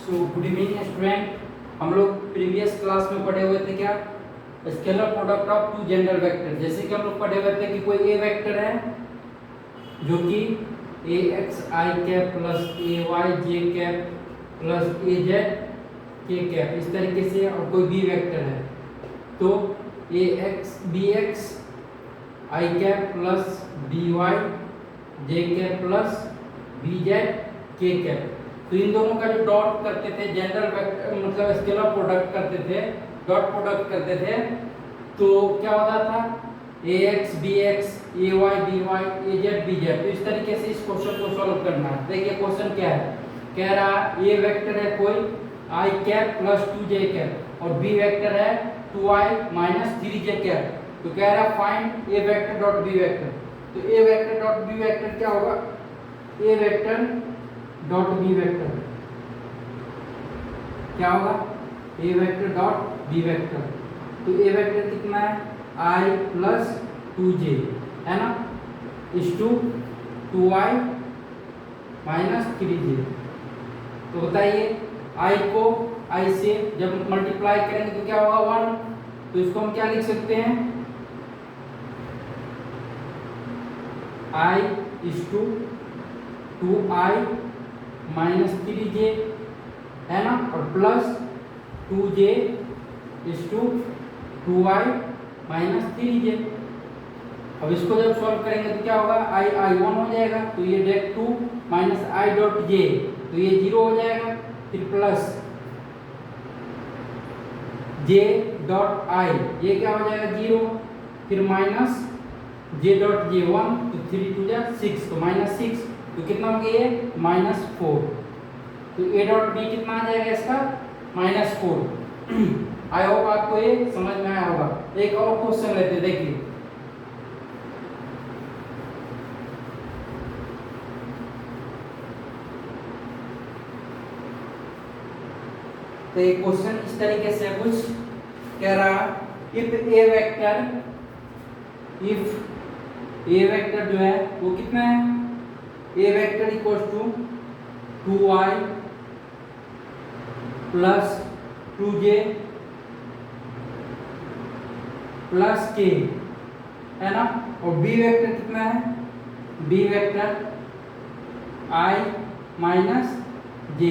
So good evening student. हम लोग previous class में पढ़े हुए थे क्या, scalar product of two general vector. जैसे कि हम लोग पढ़े हुए थे कि कोई ए वेक्टर है जो कि ए एक्स आई कैप प्लस ए वाई जे कैप प्लस ए जेड के कैप, इस तरीके से, और कोई बी वेक्टर है तो ए एक्स बी एक्स आई कैप प्लस बी वाई जे कैप प्लस बी जेड के कैप। तो इन दोनों का जो डॉट करते थे, जनरल वेक्टर मतलब स्केलर प्रोडक्ट करते थे, डॉट प्रोडक्ट करते थे, तो क्या होता था ए एक्स बी एक्स ए वाई बी वाई ए जेड बी जेड। तो इस तरीके से इस क्वेश्चन को सॉल्व करना है। देखिए क्वेश्चन क्या है, कह रहा ए वेक्टर है कोई आई कैप प्लस 2j कैप और बी वेक्टर है 2i माइनस 3j कैप। तो कह रहा फाइंड ए वेक्टर डॉट बी वेक्टर। तो A vector dot B vector क्या होगा, ए वेक्टर डॉट बी वेक्टर क्या होगा, ए वेक्टर डॉट बी वेक्टर। तो ए वेक्टर कितना है, i प्लस 2j है ना, इस टू 2i माइनस 3j। तो बताइए i को i से जब मल्टीप्लाई करेंगे तो क्या होगा 1। तो इसको हम क्या लिख सकते हैं, i इस टू 2i माइनस 3j है ना, और प्लस 2j इस टू 2i माइनस 3j। अब इसको जब सॉल्व करेंगे तो क्या होगा, i 1 हो जाएगा, तो ये डेट 2 माइनस i डॉट j, तो ये 0 हो जाएगा, फिर प्लस j डॉट i, ये क्या हो जाएगा 0, फिर माइनस j डॉट j 1, तो 3 2 जा 6, तो माइनस 6, तो कितना हो गया ये माइनस 4। तो a डॉट b कितना आ जाएगा इसका माइनस 4। आई होप आपको ये समझ में आया होगा। एक और क्वेश्चन लेते, देखिए तो एक क्वेश्चन इस तरीके से कुछ कह रहा, इफ ए वेक्टर जो है वो कितना है, A vector equals to 2i plus 2j plus k है ना, और बी वेक्टर कितना है, B vector i minus j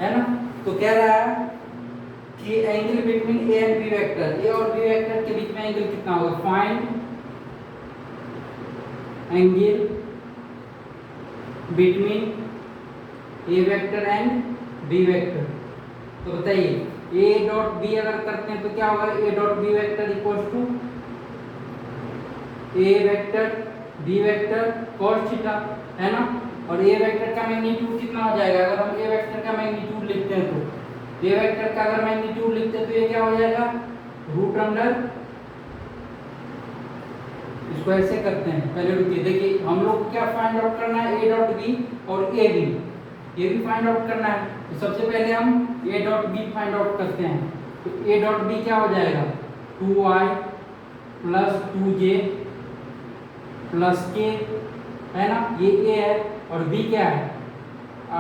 है ना। तो कह रहा है कि angle between A and B vector, A और बी वेक्टर के बीच में एंगल कितना होगा, find angle between A vector and B vector. तो बताइए ए डॉट बी अगर करते हैं तो क्या होगा, A dot B vector equals to A vector B vector cos theta है ना, और ए वेक्टर का मैग्नीट्यूड कितना हो जाएगा, अगर हम ए वेक्टर का मैग्नीट्यूड लिखते हैं तो ए वेक्टर का अगर मैग्नीट्यूड लिखते हैं तो ये क्या हो जाएगा रूट अंडर, इसको ऐसे करते हैं, पहले रुकिए, देखिए हम लोग क्या फाइंड आउट करना है, ए डॉट बी और ए बी, ये भी फाइंड आउट करना है। तो सबसे पहले हम A dot B find out करते हैं। तो ए डॉट बी क्या हो जाएगा 2i plus 2j plus k है ना, ये a है, और b क्या है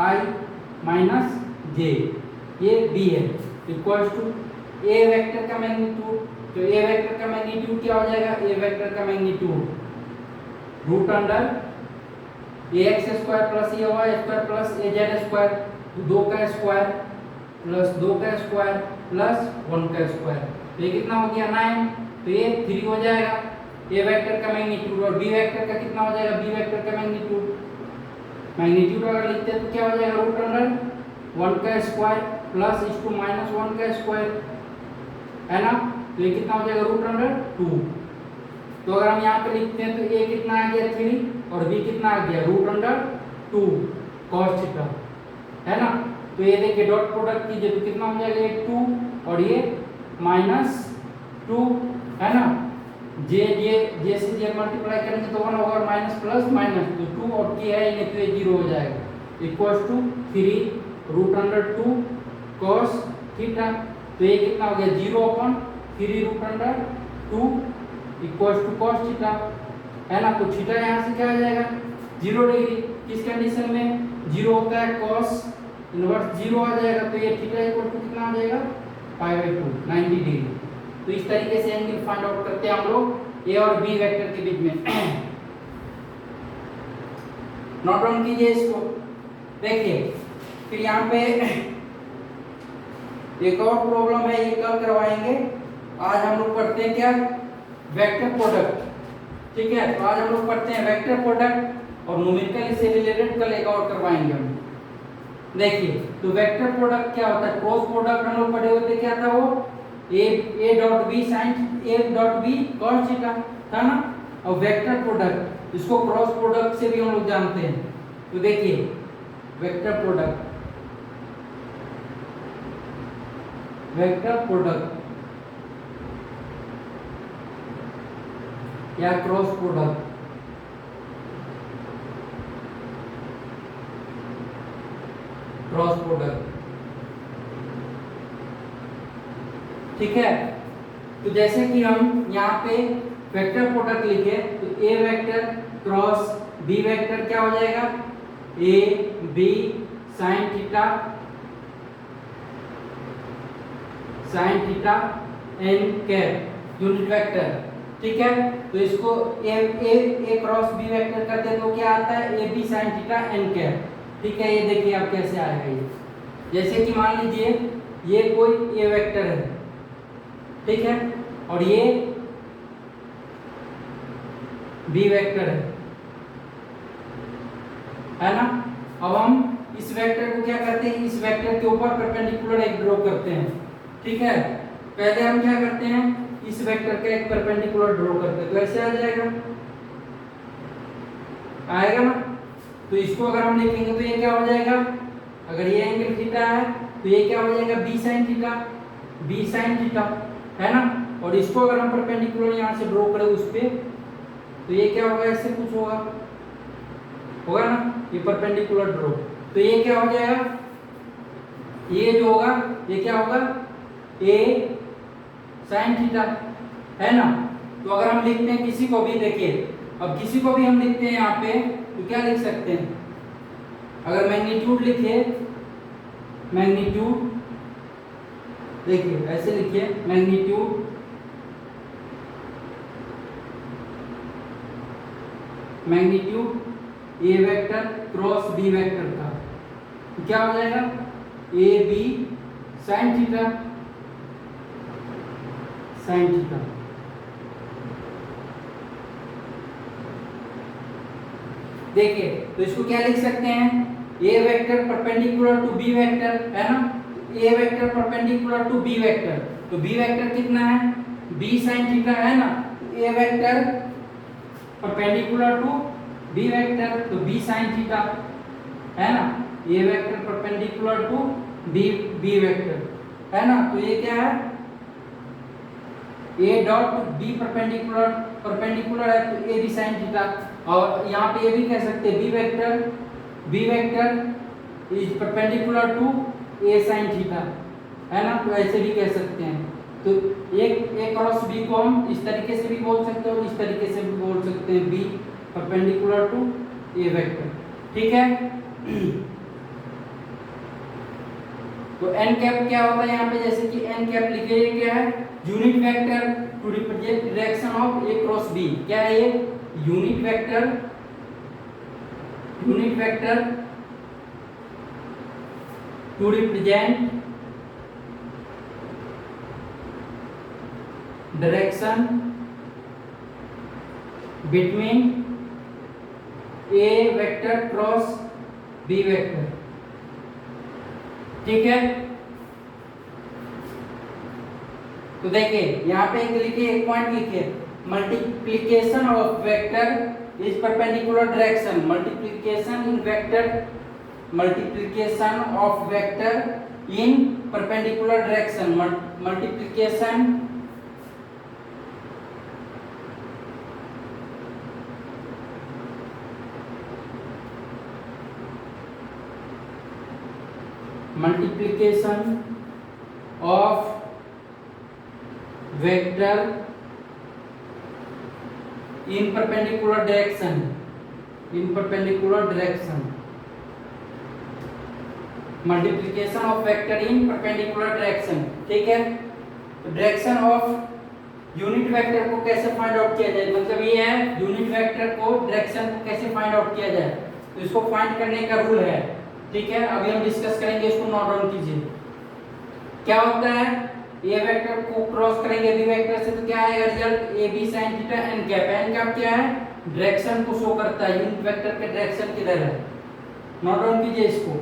i माइनस j, ये b है, इक्वल्स टू ए वेक्टर का मैग्नीट्यूड। तो ए वेक्टर का मैग्नीट्यूड क्या हो जाएगा, ए वेक्टर का मैग्नीट्यूड रूट अंडर ए एक्स स्क्वायर प्लस ए वाई स्क्वायर प्लस ए जेड स्क्वायर, 2 का स्क्वायर प्लस 2 का स्क्वायर प्लस 1 का स्क्वायर, तो ये कितना हो गया 9, तो ये 3 हो जाएगा ए वेक्टर का मैग्नीट्यूड। और बी वेक्टर का कितना हो जाएगा, बी वेक्टर का मैग्नीट्यूड अगर लिखते हैं तो क्या हो जाएगा रूट अंडर 1 का स्क्वायर प्लस इस टू माइनस 1 का स्क्वायर है ना, तो ये कितना हो जाएगा रूट अंडर 2। तो अगर हम यहाँ पे लिखते हैं तो ए कितना आ गया 3 और बी कितना आ गया रूट अंडर 2 cos थीटा है ना। तो ये देखिए डॉट प्रोडक्ट कीजिए तो कितना हो जाएगा ये 2 और ये माइनस 2 है ना, जे से जे मल्टीप्लाई करेंगे तो 1 होगा, माइनस प्लस माइनस, तो 2 और k है ये, तो ये 0 हो जाएगा, equals to 3 root under 2 cos theta. तो ये कितना हो गया 0 upon 3 root under 2 equals to cos theta है ना। तो थीटा यहाँ से क्या आ जाएगा 0 डिग्री, किस कंडीशन में 0 होता है cos इनवर्स 0 आ जाएगा, तो ये थीटा इक्वल टू कितना आ जाएगा, π/2 90 डिग्री। तो इस तरीके से एंगल फाइंड आउट करते हैं हम लोग ए और बी वेक्टर के बीच में। नोट डाउन कीजिए इसको, देखिए। फिर यहाँ पे एक और प्रॉब्लम है, ये कल करवाएंगे। आज हम लोग पढ़ते हैं क्या, वेक्टर प्रोडक्ट। ठीक है, तो आज हम लोग पढ़ते हैं वेक्टर प्रोडक्ट और न्यूमेरिकल से रिलेटेड कल एक और करवाएंगे हम। देखिए, तो वेक्टर प्रोडक्ट क्या होता है, क्रॉस प्रोडक्ट हम लोग पढ़े होते, क्या था वो, A dot B sine A dot B cos theta था ना। और वेक्टर प्रोडक्ट, इसको क्रॉस प्रोडक्ट से भी हम लोग जानते हैं। तो देखिए, वेक्टर प्रोडक्ट या क्रॉस प्रोडक्ट, ठीक है। तो जैसे कि हम यहाँ पे वेक्टर प्रोडक्ट लिखे, तो A vector cross B vector क्या हो जाएगा, A B sine theta N cap unit vector. ठीक है, तो इसको ए क्रॉस बी वेक्टर करते हैं तो क्या आता है, A B sine theta N cap. ठीक है, ये देखिए आप कैसे आएगा ये। जैसे कि मान लीजिए ये कोई ए वेक्टर है, ठीक है, और ये बी वेक्टर है ना। अब हम इस वेक्टर को क्या करते हैं, इस वेक्टर के ऊपर परपेंडिकुलर एक ड्रॉ करते हैं। ठीक है, पहले हम क्या करते हैं, इस वेक्टर का एक परपेंडिकुलर ड्रॉ करते हैं, तो ऐसे आ जाएगा ना। तो इसको अगर हम लिखेंगे तो ये क्या हो जाएगा, अगर ये एंगल थीटा है तो ये क्या हो जाएगा, बी साइन थीटा है ना। और इसको अगर हम परपेंडिकुलर यहाँ से ड्रॉ करें उस पे, तो ये क्या होगा, ऐसे कुछ होगा ना, ये परपेंडिकुलर ड्रॉ। तो ये क्या हो जाएगा, ये जो होगा ये क्या होगा, ए साइन थीटा है ना। तो अगर हम लिखते हैं किसी को भी, देखिए अब किसी को भी हम लिखते हैं यहाँ पे, तो क्या लिख सकते हैं, अगर मैग्नीट्यूड लिखे, मैग्नीट्यूड देखिए ऐसे लिखिए, magnitude A vector cross B vector का, तो क्या हो जाएगा, ए बी साइन थीटा देखिए। तो इसको क्या लिख सकते हैं, A vector perpendicular to B vector है ना, A vector perpendicular to B vector, तो बी वेक्टर कितना है, बी साइन थीटा है ना। A vector perpendicular to B vector, तो बी साइन थीटा है ना। A vector perpendicular to B vector है ना, तो ये क्या है, ए डॉट बी परपेंडिकुलर है, तो ए बी साइन थीटा। और यहाँ पे ये भी कह सकते हैं, B vector is perpendicular to A sine theta है ना, तो ऐसे भी कह सकते हैं। तो ए क्रॉस बी को हम इस तरीके से भी बोल सकते हैं और इस तरीके से भी बोल सकते हैं, B perpendicular to A vector. ठीक है, तो एन कैप क्या होता है यहाँ पे, जैसे कि एन कैप लिखे, ये क्या है, unit vector to represent direction of A cross B. क्या है ये, unit vector to represent direction between A vector cross B vector. ठीक है, तो देखिए यहाँ पे एक पॉइंट लिखिए, multiplication of vector is perpendicular direction, multiplication of vector in perpendicular direction, मल्टीप्लिकेशन of vector in perpendicular direction multiplication of vector in perpendicular direction, ठीक है। तो डायरेक्शन ऑफ यूनिट वेक्टर को कैसे फाइंड आउट किया जाए, मतलब ये है यूनिट वेक्टर को डायरेक्शन को कैसे फाइंड आउट किया जाए, तो इसको फाइंड करने का रूल है, ठीक है। अभी हम डिस्कस करेंगे, इसको नोट डाउन कीजिए। क्या होता है, ए वेक्टर को क्रॉस करेंगे बी वेक्टर से तो क्या आएगा result, A B sin theta N cap. N cap क्या है, डायरेक्शन को शो करता है, यूनिट वेक्टर के डायरेक्शन किधर है, नोट डाउन कीजिए इसको।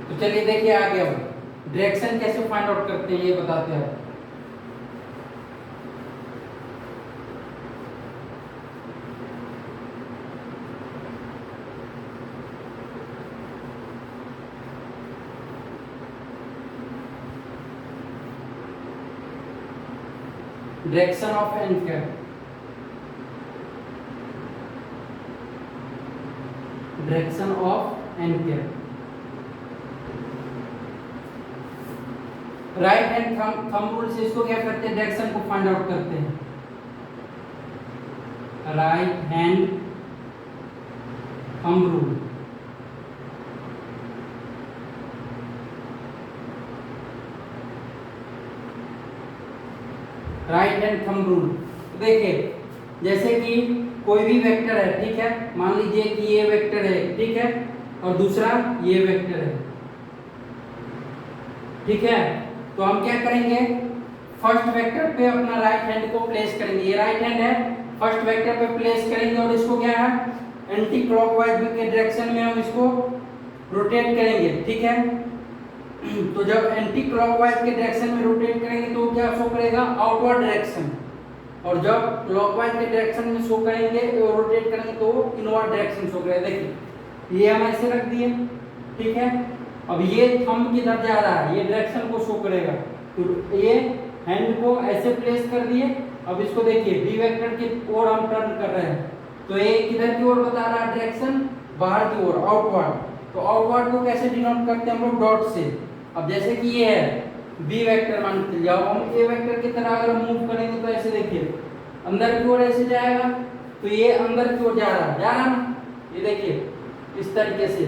तो चलिए देखिए आगे, अब डायरेक्शन कैसे फाइंड आउट करते हैं ये बताते हैं। Direction of N cap, direction of N cap, right hand thumb rule से इसको क्या करते हैं, डायरेक्शन को फाइंड आउट करते हैं। Right hand thumb rule, right hand thumb rule. देखिए जैसे कि कोई भी वेक्टर है, ठीक है, मान लीजिए कि ये वेक्टर है, ठीक है, और दूसरा ये वेक्टर है, ठीक है। तो हम क्या करेंगे, फर्स्ट वेक्टर पे अपना राइट हैंड को प्लेस करेंगे, ये राइट हैंड है, फर्स्ट वेक्टर पे प्लेस करेंगे और इसको क्या है एंटी क्लॉकवाइज के डायरेक्शन में हम इसको रोटेट करेंगे, ठीक है। तो जब एंटी क्लॉकवाइज के डायरेक्शन में रोटेट करेंगे तो क्या शो करेगा, आउटवर्ड डायरेक्शन, और जब क्लॉकवाइज के डायरेक्शन में शो करेंगे रोटेट करेंगे तो इनवर्ड डायरेक्शन शो करेगा। देखिए ये हम ऐसे रख दिए, ठीक है। अब ये थंब किधर जा रहा है, ये डायरेक्शन को शो करेगा, तो ये हैंड को ऐसे प्लेस कर दिए। अब इसको देखिए बी वेक्टर की ओर हम टर्न कर रहे हैं, तो ये किधर की ओर बता रहा है डायरेक्शन, बाहर की ओर, आउटवर्ड। तो आउटवर्ड को कैसे डिनोट करते हैं हम लोग, डॉट से। अब जैसे कि ये है बी वेक्टर मान के जाओ, हम ए वेक्टर की तरह अगर मूव करेंगे तो ऐसे देखिए अंदर की ओर ऐसे जाएगा, तो ये अंदर की ओर जा रहा है ना, ये देखिए इस तरीके से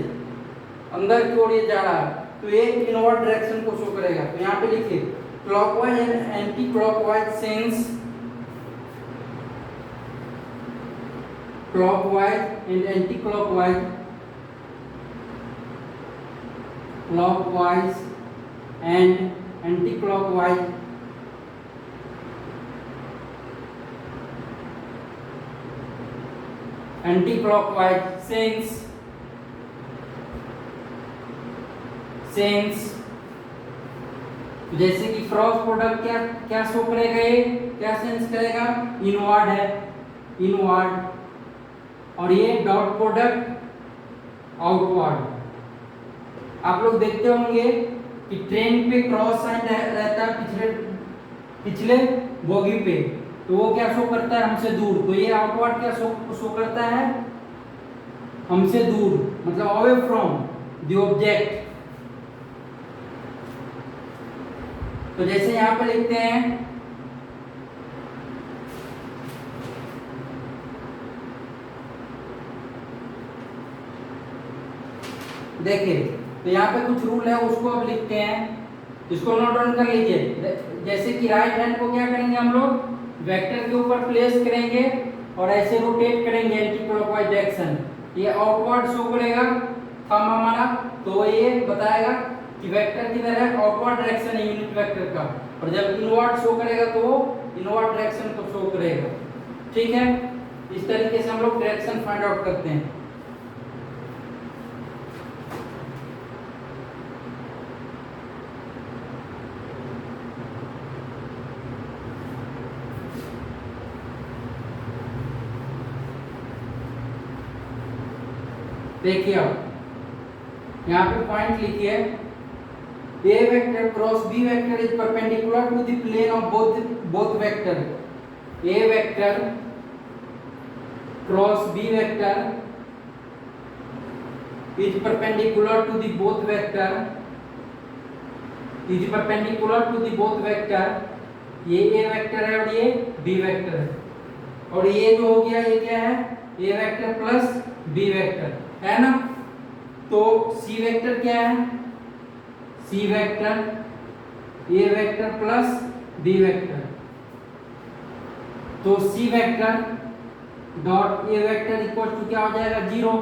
अंदर की ओर ये जा रहा है, तो ये इनवर्ड डायरेक्शन को शो करेगा। तो यहाँ पे लिखिए clockwise and anti clockwise sense, clockwise and anti clockwise, clockwise and anti clockwise, anti clockwise sense, sense. जैसे कि क्रॉस प्रोडक्ट क्या क्या शो करेगा, ये क्या सेंस करेगा, इनवर्ड है, इनवर्ड, और ये डॉट प्रोडक्ट आउटवर्ड। आप लोग देखते होंगे कि ट्रेन पे क्रॉस साइन रहता है पिछले बोगी पे, तो वो क्या शो करता है, हमसे दूर। तो ये आउटवर्ड क्या शो करता है, हमसे दूर, मतलब अवे फ्रॉम द ऑब्जेक्ट। तो जैसे यहां पे लिखते हैं देखिए, तो यहाँ पे कुछ रूल है उसको अब लिखते हैं, इसको नोट डाउन कर लीजिए। जैसे कि राइट हैंड को क्या करेंगे हम लोग, वेक्टर के ऊपर प्लेस करेंगे और ऐसे रोटेट करेंगे एंटी क्लॉकवाइज डायरेक्शन, ये आउटवर्ड शो करेगा थंब हमारा, तो ये बताएगा कि वेक्टर किधर है, आउटवर्ड डायरेक्शन है यूनिट वेक्टर का, और जब इनवर्ड शो करेगा तो वो इनवर्ड डायरेक्शन को शो करेगा, ठीक है। इस तरीके से हम लोग डायरेक्शन फाइंड आउट करते हैं। देखिए अब यहाँ पे पॉइंट लिखिए, A vector cross B vector is perpendicular to the plane of both vector. A vector cross B vector is perpendicular to the both vector. Is perpendicular to the both vector. ये A vector है और ये B vector है, और ये जो हो गया ये क्या है, A vector plus B vector है ना। तो सी वेक्टर क्या है, C vector A vector plus B vector. तो C vector dot A vector equal to क्या हो जाएगा, 0,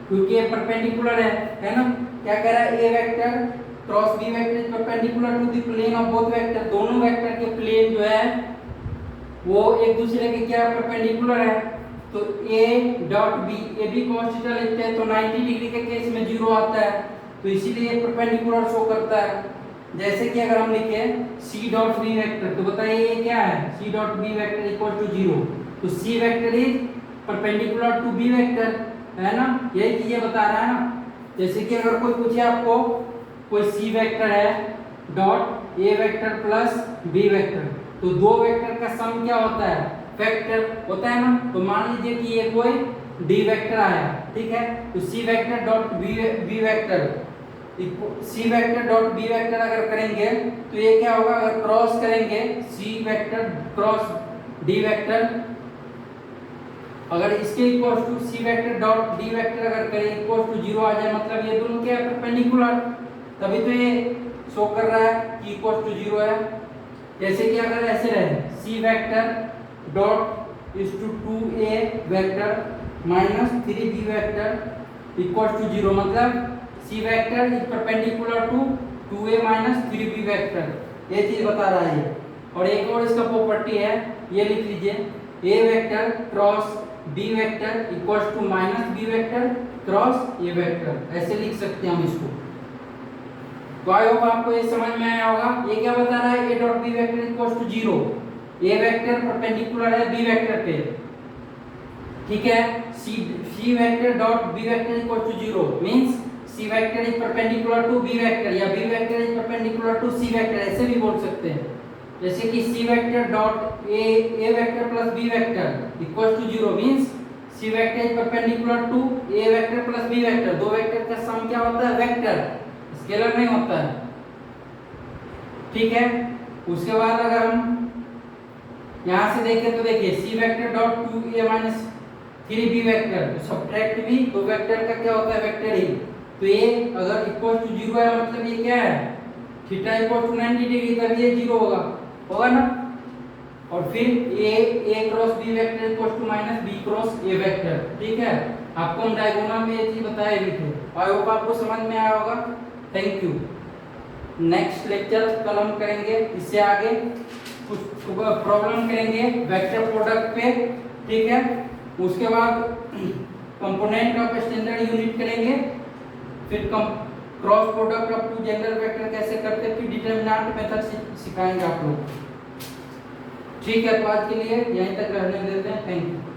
क्योंकि ये परपेंडिकुलर है ना। क्या कह रहा है, A vector cross B vector is perpendicular to the plane of both vector. दोनों वेक्टर के प्लेन जो है वो एक दूसरे के क्या परपेंडिकुलर है। तो A dot B, A B cos theta लिखते हैं तो 90 डिग्री के केस में 0 आता है, तो इसीलिए परपेंडिकुलर शो करता है। जैसे कि अगर हम लिखे c डॉट b वेक्टर, तो बताइए ये क्या है, c dot b vector equal to 0। तो c vector is perpendicular to b vector, है ना, यही चीजें बता रहा है ना। जैसे कि अगर कोई पूछे आपको कोई c वेक्टर है dot a vector plus b vector, तो दो वेक्टर का सम क्या होता है, वेक्टर होता है ना। तो मान लीजिए कि ये कोई d वेक्टर आया, ठीक है, तो c vector dot b vector, C vector dot B vector अगर करेंगे तो ये क्या होगा, अगर क्रॉस करेंगे C vector cross D vector, अगर इसके equal to C vector dot D vector अगर करें इक्वल टू 0 आ जाए, मतलब ये दोनों क्या है, परपेंडिकुलर, तभी तो ये शो कर रहा है कि इक्वल टू 0 है। जैसे कि अगर ऐसे रहे C vector dot is to 2a vector minus 3b vector equal to 0, मतलब C vector is perpendicular to 2a minus 3b vector, ये चीज बता रहा है ये। और एक और इसका प्रॉपर्टी है, ये लिख लीजिए, a vector cross b vector equals to minus b vector cross a vector, ऐसे लिख सकते हैं हम इसको। तो आई होप आपको ये समझ में आया होगा। ये क्या बता रहा है, a dot b vector equals to 0, a vector perpendicular है b वेक्टर पे, ठीक है। c vector dot b vector equals to 0 means c vector is perpendicular to b vector या b vector is perpendicular to c vector, ऐसे भी बोल सकते हैं। जैसे कि c vector dot a vector plus b vector equals to 0 means c vector is perpendicular to a vector plus b vector. दो vector का सम क्या होता है, वेक्टर, स्केलर नहीं होता है, ठीक है। उसके बाद अगर हम यहां से देखें तो देखिए c vector dot 2a minus 3b vector, subtract भी दो वेक्टर का क्या होता है, वेक्टर ही। तो ये अगर इक्वल टू 0 है मतलब ये क्या है, थीटा इक्वल टू 90 डिग्री, तब ये 0 होगा ना। और फिर a cross b vector equal to minus b cross a vector, ठीक है। आपको हम डायगोनल में ये चीज बताए भी थे, आई होप आपको समझ में आया होगा। Thank you. नेक्स्ट लेक्चर कल हम करेंगे इससे आगे कुछ प्रॉब्लम करेंगे वेक्टर प्रोडक्ट पे, ठीक है। उसके बाद कंपोनेंट ऑफ स्टैंडर्ड यूनिट करेंगे, फिर cross product of two general vector कैसे करते हैं, फिर डिटरमिनेंट मेथड सिखाएंगे आप लोग, ठीक है। तो आज के लिए यहीं तक रहने देते हैं, थैंक यू।